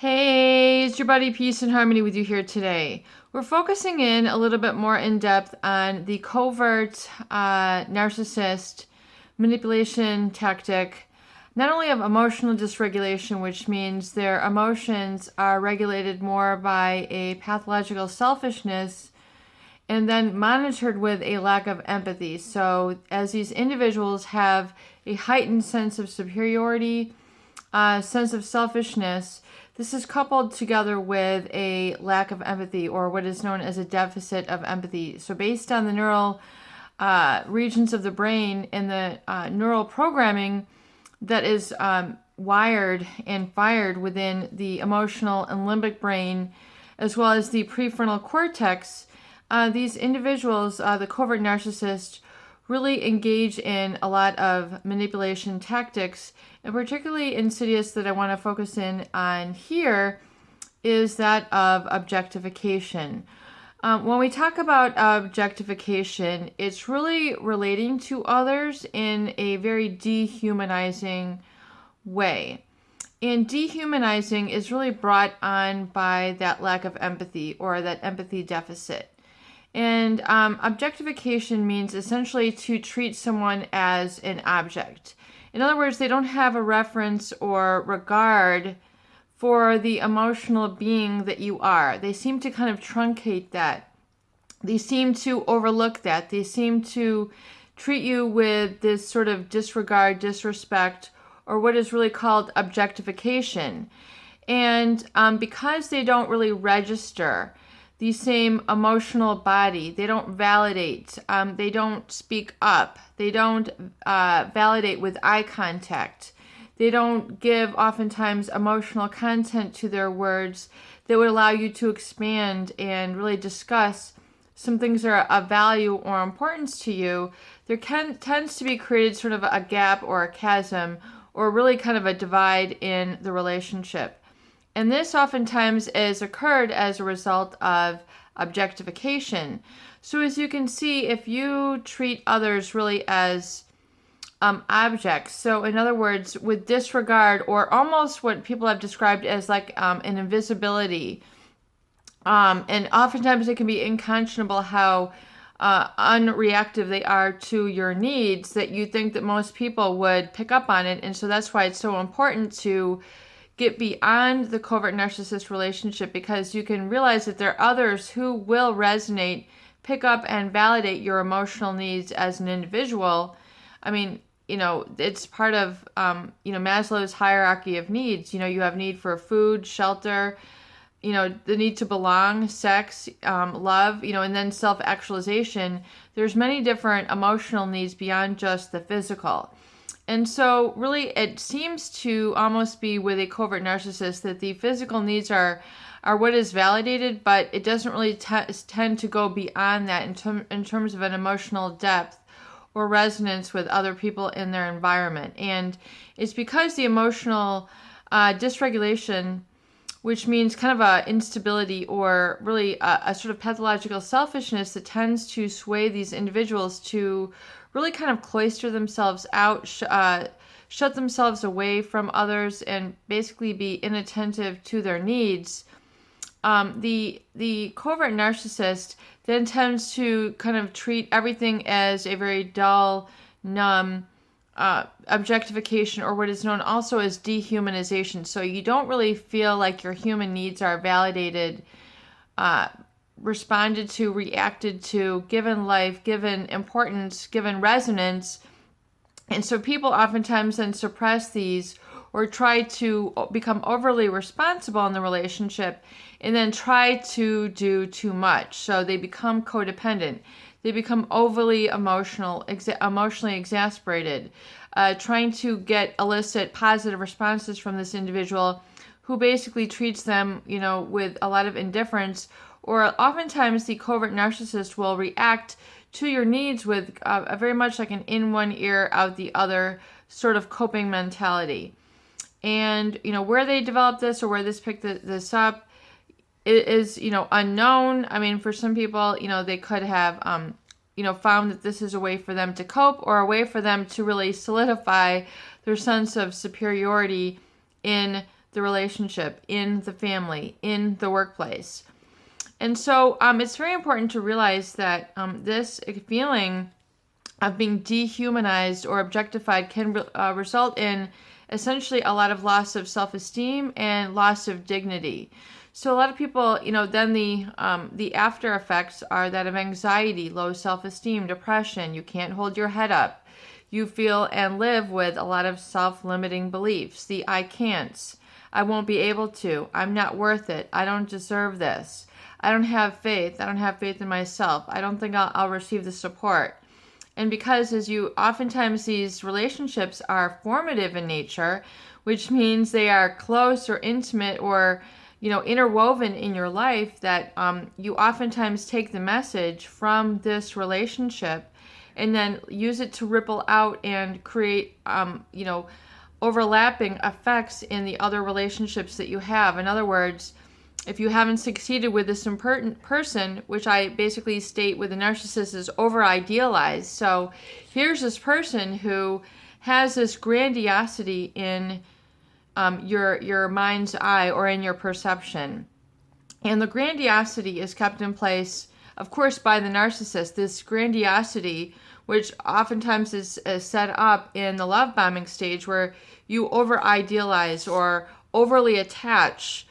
Hey, it's your buddy Peace and Harmony with you here today. We're focusing in a little bit more in depth on the covert narcissist manipulation tactic, not only of emotional dysregulation, which means their emotions are regulated more by a pathological selfishness and then monitored with a lack of empathy. So, as these individuals have a heightened sense of superiority, sense of selfishness, this is coupled together with a lack of empathy, or what is known as a deficit of empathy. So, based on the neural regions of the brain and the neural programming that is wired and fired within the emotional and limbic brain, as well as the prefrontal cortex, these individuals, the covert narcissist, really engage in a lot of manipulation tactics, and particularly insidious that I want to focus in on here is that of objectification. When we talk about objectification, it's really relating to others in a very dehumanizing way. And dehumanizing is really brought on by that lack of empathy or that empathy deficit. And objectification means essentially to treat someone as an object. In other words, they don't have a reference or regard for the emotional being that you are. They seem to kind of truncate that. They seem to overlook that. They seem to treat you with this sort of disregard, disrespect, or what is really called objectification. And because they don't really register the same emotional body, they don't validate, they don't speak up, they don't validate with eye contact, they don't give oftentimes emotional content to their words that would allow you to expand and really discuss some things that are of value or importance to you. There tends to be created sort of a gap or a chasm or really kind of a divide in the relationship. And this oftentimes is occurred as a result of objectification. So as you can see, if you treat others really as objects, so in other words, with disregard or almost what people have described as like an invisibility, and oftentimes it can be unconscionable how unreactive they are to your needs, that you think that most people would pick up on it. And so that's why it's so important to get beyond the covert narcissist relationship, because you can realize that there are others who will resonate, pick up, and validate your emotional needs as an individual. I mean, it's part of, Maslow's hierarchy of needs. You have need for food, shelter, the need to belong, sex, love, and then self-actualization. There's many different emotional needs beyond just the physical. And so really it seems to almost be with a covert narcissist that the physical needs are what is validated, but it doesn't really tend to go beyond that in terms of an emotional depth or resonance with other people in their environment. And it's because the emotional dysregulation, which means kind of a instability or really a sort of pathological selfishness that tends to sway these individuals to really kind of cloister themselves out, shut themselves away from others, and basically be inattentive to their needs. The covert narcissist then tends to kind of treat everything as a very dull, numb objectification, or what is known also as dehumanization. So you don't really feel like your human needs are validated, responded to, reacted to, given life, given importance, given resonance. And so people oftentimes then suppress these or try to become overly responsible in the relationship and then try to do too much. So they become codependent. They become overly emotionally exasperated, trying to elicit positive responses from this individual who basically treats them, with a lot of indifference. Or oftentimes the covert narcissist will react to your needs with a very much like an in one ear, out the other sort of coping mentality. And, where they developed this or where this picked this up is, unknown. I mean, for some people, they could have, found that this is a way for them to cope or a way for them to really solidify their sense of superiority in the relationship, in the family, in the workplace. And so it's very important to realize that this feeling of being dehumanized or objectified can result in essentially a lot of loss of self-esteem and loss of dignity. So a lot of people, then the after effects are that of anxiety, low self-esteem, depression. You can't hold your head up. You feel and live with a lot of self-limiting beliefs. The I can'ts. I won't be able to. I'm not worth it. I don't deserve this. I don't have faith. I don't have faith in myself. I don't think I'll receive the support. And because oftentimes these relationships are formative in nature, which means they are close or intimate or, interwoven in your life, that you oftentimes take the message from this relationship and then use it to ripple out and create, overlapping effects in the other relationships that you have. In other words, if you haven't succeeded with this important person, which I basically state with the narcissist is over-idealized. So here's this person who has this grandiosity in your mind's eye or in your perception. And the grandiosity is kept in place, of course, by the narcissist. This grandiosity, which oftentimes is set up in the love bombing stage, where you over-idealize or overly attach,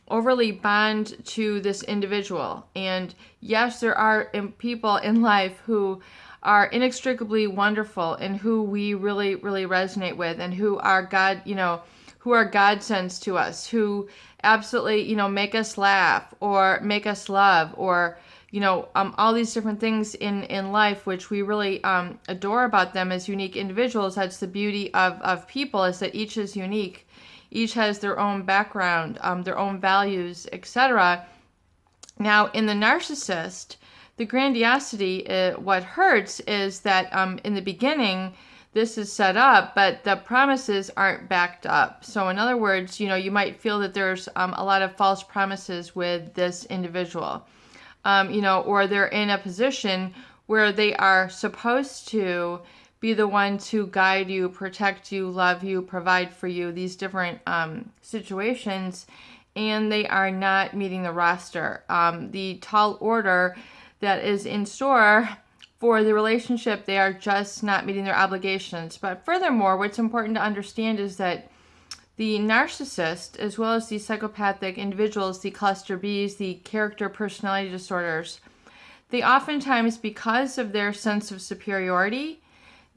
overly bond to this individual. And yes, there are people in life who are inextricably wonderful and who we really, really resonate with, and who are who are godsends to us, who absolutely, make us laugh or make us love, or, all these different things in life, which we really adore about them as unique individuals. That's the beauty of people, is that each is unique. Each has their own background, their own values, etc. Now, in the narcissist, the grandiosity, what hurts is that in the beginning, this is set up, but the promises aren't backed up. So in other words, you might feel that there's a lot of false promises with this individual, or they're in a position where they are supposed to be the one to guide you, protect you, love you, provide for you, these different situations, and they are not meeting the roster. The tall order that is in store for the relationship, they are just not meeting their obligations. But furthermore, what's important to understand is that the narcissist, as well as the psychopathic individuals, the cluster Bs, the character personality disorders, they oftentimes, because of their sense of superiority,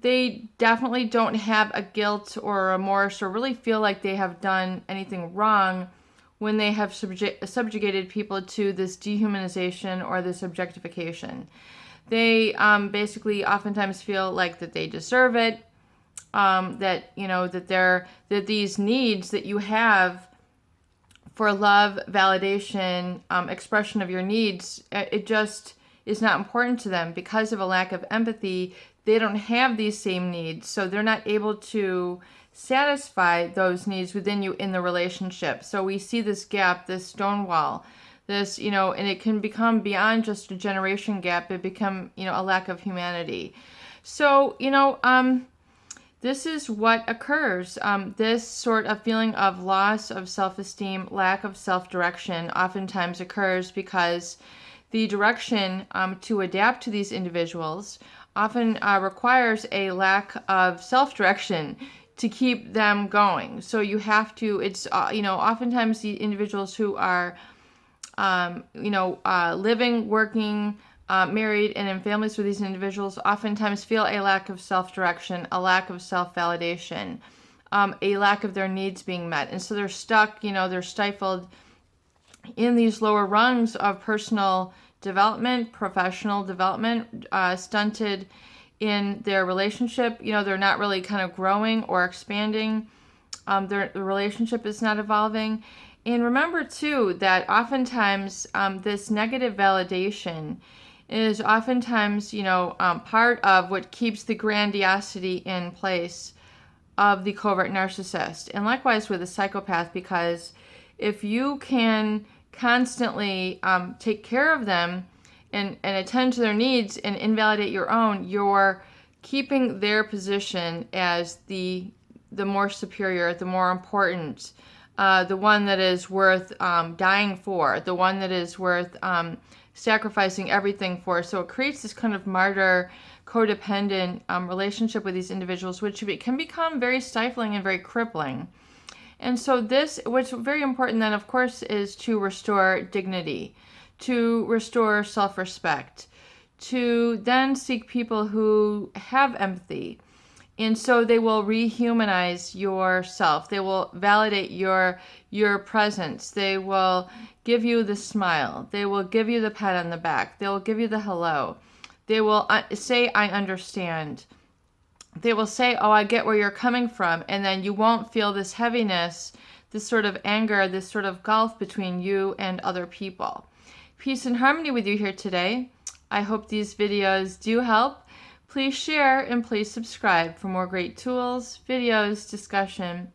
they definitely don't have a guilt or remorse or really feel like they have done anything wrong when they have subjugated people to this dehumanization or this objectification. They basically oftentimes feel like that they deserve it, that these needs that you have for love, validation, expression of your needs, it just is not important to them. Because of a lack of empathy, they don't have these same needs, so they're not able to satisfy those needs within you in the relationship. So we see this gap, this stonewall, this, and it can become beyond just a generation gap. It become, a lack of humanity. So, this is what occurs. This sort of feeling of loss of self-esteem, lack of self-direction oftentimes occurs because the direction to adapt to these individuals often requires a lack of self-direction to keep them going. So you have to, it's, oftentimes the individuals who are, living, working, married, and in families with these individuals oftentimes feel a lack of self-direction, a lack of self-validation, a lack of their needs being met. And so they're stuck, they're stifled in these lower rungs of personal development, professional development, stunted in their relationship. They're not really kind of growing or expanding. The relationship is not evolving. And remember, too, that oftentimes this negative validation is oftentimes, part of what keeps the grandiosity in place of the covert narcissist. And likewise with a psychopath, because if you can constantly take care of them and attend to their needs and invalidate your own, you're keeping their position as the more superior, the more important, the one that is worth dying for, the one that is worth sacrificing everything for. So it creates this kind of martyr, codependent relationship with these individuals, which can become very stifling and very crippling. And so this, what's very important then, of course, is to restore dignity, to restore self-respect, to then seek people who have empathy. And so they will rehumanize yourself. They will validate your presence. They will give you the smile. They will give you the pat on the back. They will give you the hello. They will say, I understand. They will say, oh, I get where you're coming from. And then you won't feel this heaviness, this sort of anger, this sort of gulf between you and other people. Peace and harmony with you here today. I hope these videos do help. Please share and please subscribe for more great tools, videos, discussion,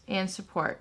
and support.